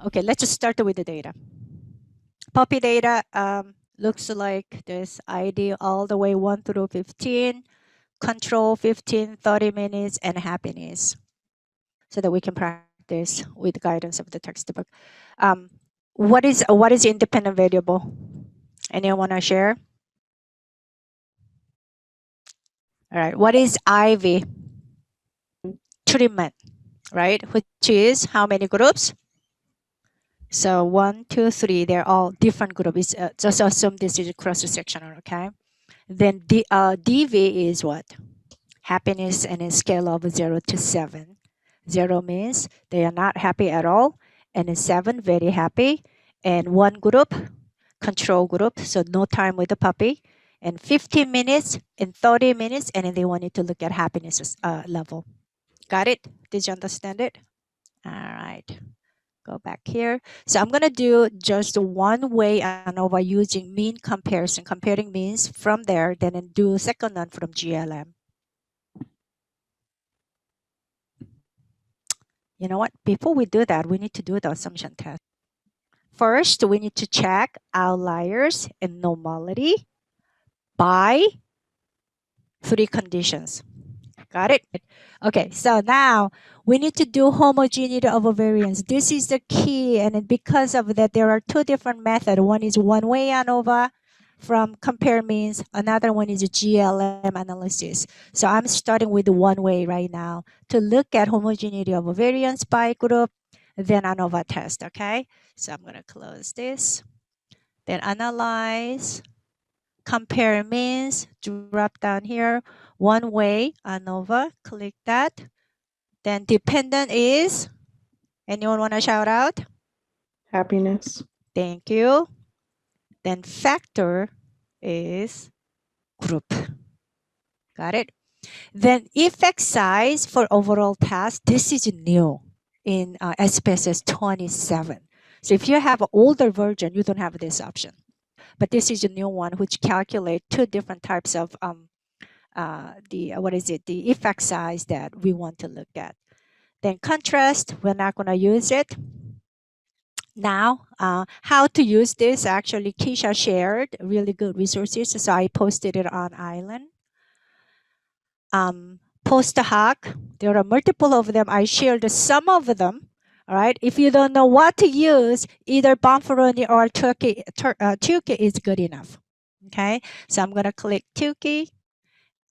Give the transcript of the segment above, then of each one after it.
Okay, let's just start with the data. Puppy data looks like this. ID all the way 1 through 15, control 15, 30 minutes, and happiness, so that we can practice with guidance of the textbook. What is independent variable? Anyone want to share? All right. What is IV? Treatment, right? Which is how many groups? So 1, 2, 3. They're all different groups. Just assume this is cross-sectional, okay? Then DV is what? Happiness and a scale of 0 to 7. 0 means they are not happy at all, and 7 very happy. And one group, control group, so no time with the puppy, and 15 minutes and 30 minutes, and then they wanted to look at happiness level. Got it? Did you understand it? All right. Go back here. So I'm going to do just one way ANOVA using mean comparison, comparing means from there, then do second one from GLM. You know what? Before we do that, we need to do the assumption test. First, we need to check outliers and normality by 3 conditions. Got it? Okay, so now we need to do homogeneity of variance. This is the key, and because of that, there are 2 different methods. One is one-way ANOVA from compare means. Another one is GLM analysis. So I'm starting with one way right now to look at homogeneity of variance by group, then ANOVA test, okay? So I'm going to close this. Then analyze, compare means, drop down here, one way ANOVA, click that. Then dependent is, anyone want to shout out? Happiness. Thank you. Then factor is group. Got it? Then effect size for overall task, this is new in SPSS 27. So if you have an older version, you don't have this option. But this is a new one which calculate 2 different types of the effect size that we want to look at. Then contrast, we're not going to use it. Now, how to use this, actually Keisha shared really good resources, so I posted it on Island. Post hoc, there are multiple of them. I shared some of them. All right, if you don't know what to use, either Bonferroni or Tukey is good enough. Okay, so I'm going to click Tukey.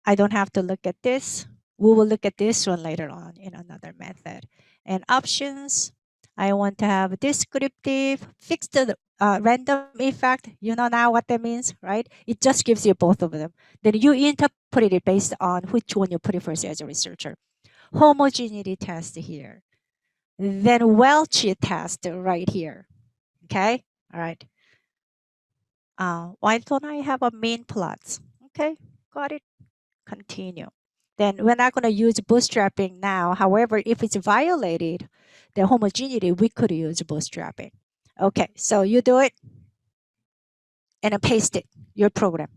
I don't have to look at this. We will look at this one later on in another method. And options, I want to have descriptive, fixed random effect. You know now what that means, right? It just gives you both of them. Then you interpret it based on which one you prefer as a researcher. Homogeneity test here. Then Welch test right here. Okay, all right. Why don't I have a mean plots? Okay, got it. Continue. Then we're not going to use bootstrapping now. However, if it's violated, the homogeneity, we could use bootstrapping. Okay, so you do it and then paste it, your program.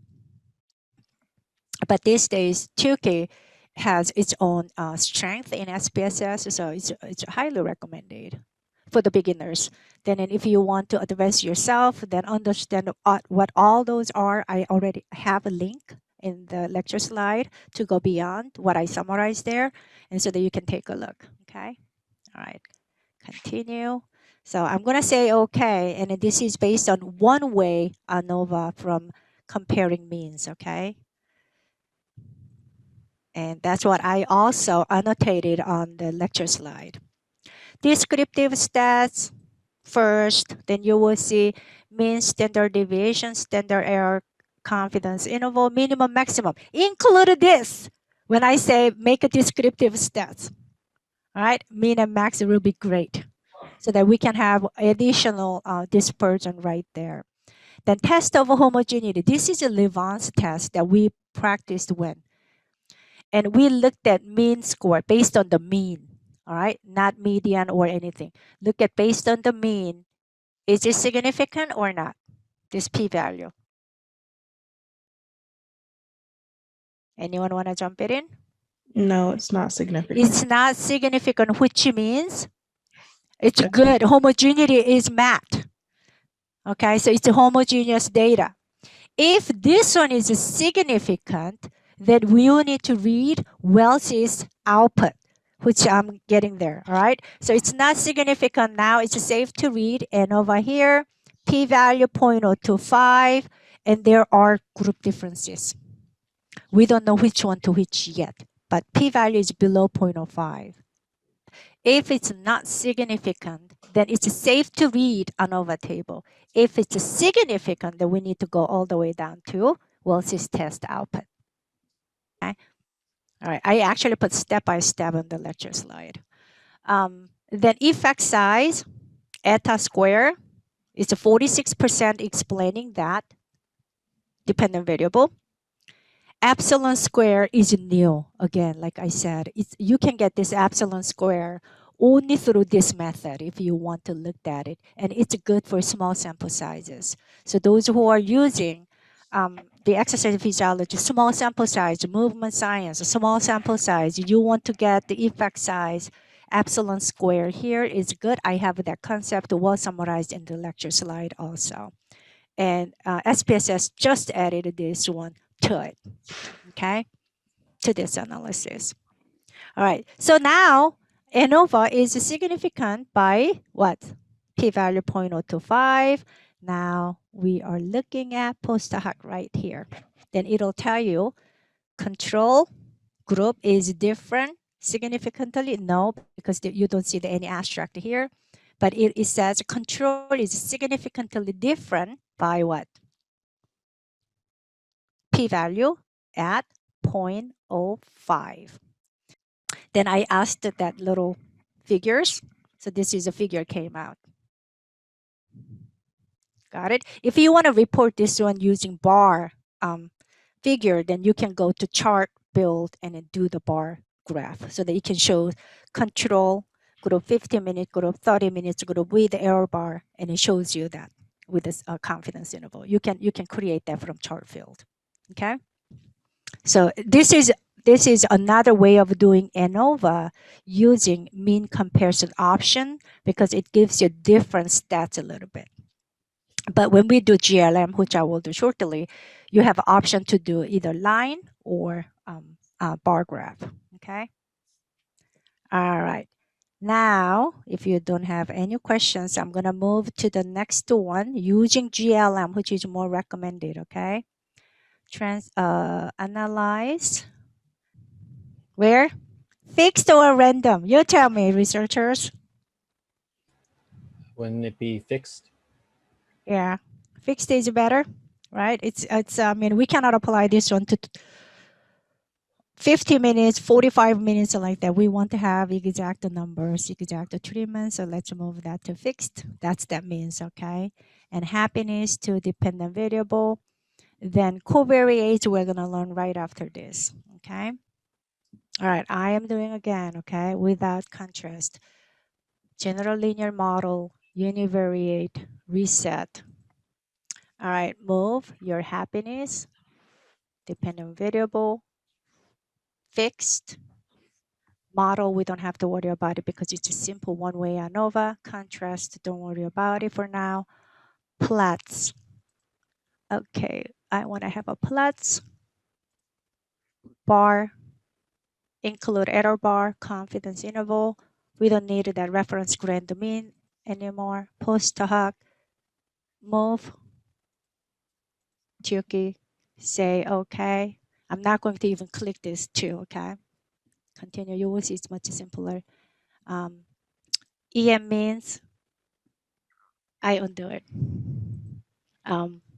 But these days, Tukey has its own strength in SPSS, so it's highly recommended for the beginners. Then if you want to advance yourself, then understand what all those are. I already have a link in the lecture slide to go beyond what I summarized there, and so that you can take a look. Okay, all right, continue. So I'm gonna say okay, and this is based on one way ANOVA from comparing means. Okay, and that's what I also annotated on the lecture slide. Descriptive stats first, then you will see mean, standard deviation, standard error, confidence interval, minimum, maximum. Include this when I say make a descriptive stats. All right, mean and max will be great so that we can have additional dispersion right there. Then test of homogeneity. This is a Levon's test that we practiced when. And we looked at mean score based on the mean. All right, not median or anything. Look at based on the mean. Is it significant or not? This p-value. Anyone want to jump it in? No, it's not significant. It's not significant, which means It's Okay. good. Homogeneity is met. Okay, so it's a homogeneous data. If this one is significant, then we will need to read Wells's output, which I'm getting there. All right. So it's not significant now. It's safe to read. And over here, p-value 0.025, and there are group differences. We don't know which one to which yet, but p-value is below 0.05. If it's not significant, then it's safe to read ANOVA table. If it's significant, then we need to go all the way down to Wells's test output. Okay. All right. I actually put step by step on the lecture slide. Then effect size, eta square, is 46% explaining that dependent variable. Epsilon square is new. Again, like I said, you can get this epsilon square only through this method if you want to look at it. And it's good for small sample sizes. So those who are using the exercise physiology, small sample size, movement science, small sample size, you want to get the effect size, epsilon square here is good. I have that concept well summarized in the lecture slide also. And SPSS just added this one to it, okay, to this analysis. All right, so now ANOVA is significant by what? P-value 0.025. Now we are looking at post hoc right here. Then it'll tell you control group is different significantly. No, because you don't see any abstract here. But it says control is significantly different by what? P-value at 0.05. Then I asked that little figures. So this is a figure came out. Got it? If you want to report this one using bar figure, then you can go to chart build and then do the bar graph so that you can show control group 15 minutes, group 30 minutes, group with the error bar, and it shows you that with this confidence interval. You can create that from chart field. Okay. So this is another way of doing ANOVA using mean comparison option because it gives you different stats a little bit. But when we do GLM, which I will do shortly, you have an option to do either line or bar graph. Okay. All right. Now, if you don't have any questions, I'm gonna move to the next one using GLM, which is more recommended. Okay. Analyze. Where? Fixed or random? You tell me, researchers. Wouldn't it be fixed? Yeah, fixed is better, right? It's. I mean, we cannot apply this one to 50 minutes, 45 minutes, or like that. We want to have exact numbers, exact treatment. So let's move that to fixed. That means okay. And happiness to dependent variable. Then covariates we're gonna learn right after this. Okay. All right. I am doing again. Okay, without contrast. General linear model, univariate, reset. All right, move your happiness, dependent variable, fixed. Model, we don't have to worry about it because it's a simple one-way ANOVA. Contrast, don't worry about it for now. Plots. Okay, I want to have a plots. Bar, include error bar, confidence interval. We don't need that reference grand mean anymore. Post hoc, move, Tuki, say okay. I'm not going to even click this too, okay? Continue, you will see it's much simpler. EM means I undo it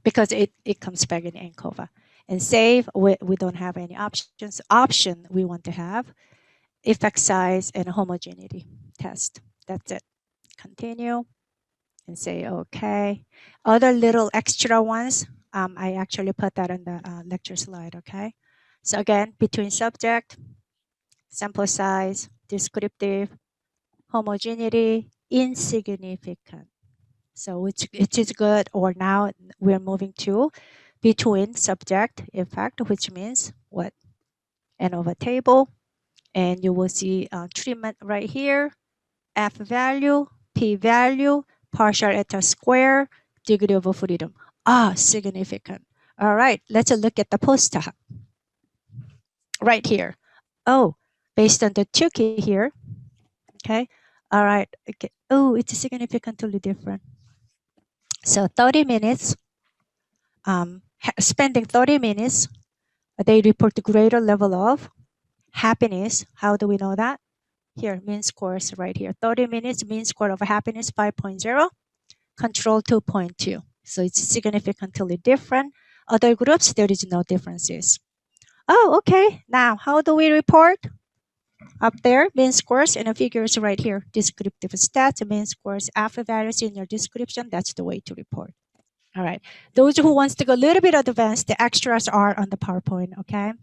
because it comes back in ANCOVA. And save, we don't have any options. Option we want to have, effect size and homogeneity test. That's it. Continue and say okay. Other little extra ones, I actually put that on the lecture slide, okay? So again, between subject, sample size, descriptive, homogeneity, insignificant. So it is good, or now we're moving to between subject effect, which means what? ANOVA table. And you will see treatment right here, F value, p-value, partial eta square, degree of freedom. Significant. All right, let's look at the post hoc right here. Oh, based on the 2 key here. Okay. All right. Okay. Oh, it's significantly different. So 30 minutes, spending 30 minutes, they report greater level of happiness. How do we know that? Here, mean scores right here. 30 minutes, mean score of happiness 5.0, control 2.2. So it's significantly different. Other groups, there is no differences. Oh, okay. Now, how do we report? Up there, mean scores and the figures right here. Descriptive stats, mean scores, alpha values in your description. That's the way to report. All right. Those who wants to go a little bit advanced, the extras are on the PowerPoint, okay?